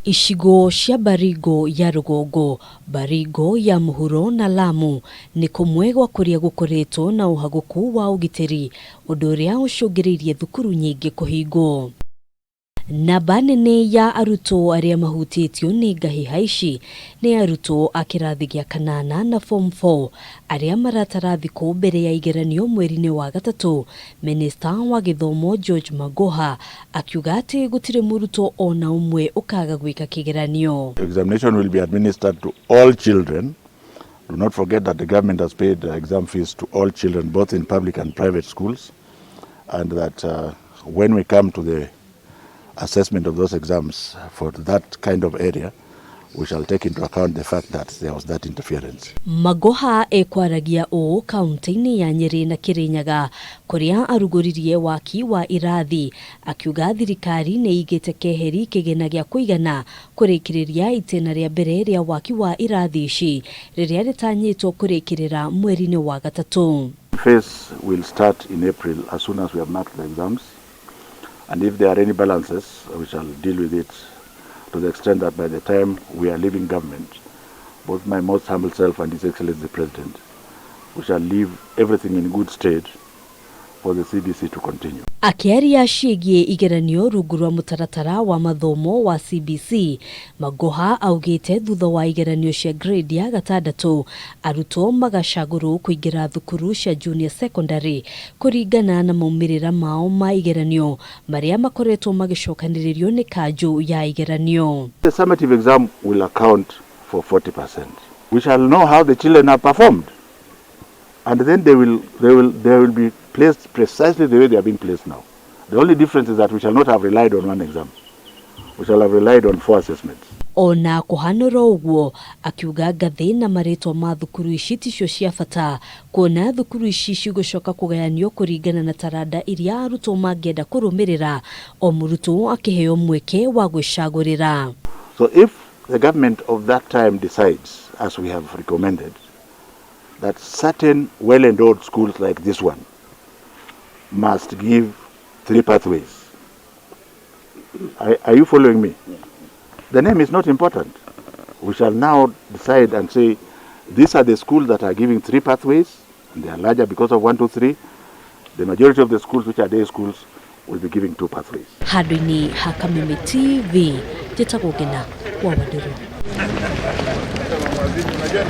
Icigo cia Baringo ya Rugongo, Baringo ya Muhuro na Lamu ni kumwe gwa kuria gukoretwo na uhaguku wa ugitiri, undu uria ucungiririe thukuru nyingi kuhingwo. Namba nene ya arutwo aria mahutitio ni ngahiha ici ni arutwo a kirathi gia kanana na form 4 aria maratara thikũ mbere ya igeranio mweri-ini wa gatatu. Minister wa githomo George Magoha akiuga ati gutiri murutwo ona umwe ukaga gwika kigeranio. Examination will be administered to all children. Do not forget that the government has paid exam fees to all children, both in public and private schools, and that when we come to the assessment of those exams for that kind of area, we shall take into account the fact that there was that interference. Magoha ekwaragia o kaunti-ini ya Nyeri na Kirinyaga kuria arugoririe waki wa irathi, akiuga thirikari ni igite keheri kigena gia kuigana kurikiriria itena ria mbere ria waki wa irathi ici riria ritanyitwo kurikirira mweri-ini wa gatatu. Phase will start in April as soon as we have marked the exams. And if there are any balances, we shall deal with it to the extent that by the time we are leaving government, both my most humble self and His Excellency the President, we shall leave everything in good state for the CBC to continue. Akiaria ciĩgiĩ igeranio rungu rwa mutaratara wa mathomo wa CBC, Magoha augite thutha wa igeranio cia grade ya gatandatu, arutwo magacagũrwo kũingĩra thukuru cia junior secondary kũringana na maumĩrĩra mao ma igeranio maria makoretwo magicokanĩrĩrio ni kanjũ ya igeranio. The summative exam will account for 40%. We shall know how the children have performed, and then they will be placed precisely the way they are being placed now. The only difference is that we shall not have relied on one exam. We shall have relied on 4 assessments. Ona kuhanura uguo, akiuga ngathi na maritwa ma thukuru ici ticio cia bata, kuona thukuru ici cigucoka kugayanio kuringana na taranda iria arutwo mangĩenda kũrũmĩrĩra, o mũrutwo akĩheo mweke wa gwĩcagũrĩra. So if the government of that time decides, as we have recommended, that certain well-endowed schools like this one must give 3 pathways. Are you following me? Yeah. The name is not important. We shall now decide and say, these are the schools that are giving 3 pathways, and they are larger because of 1, 2, 3. The majority of the schools, which are day schools, will be giving 2 pathways. Handũ-inĩ ha Kameme TV, njĩtagwo Ngina wa Waduru.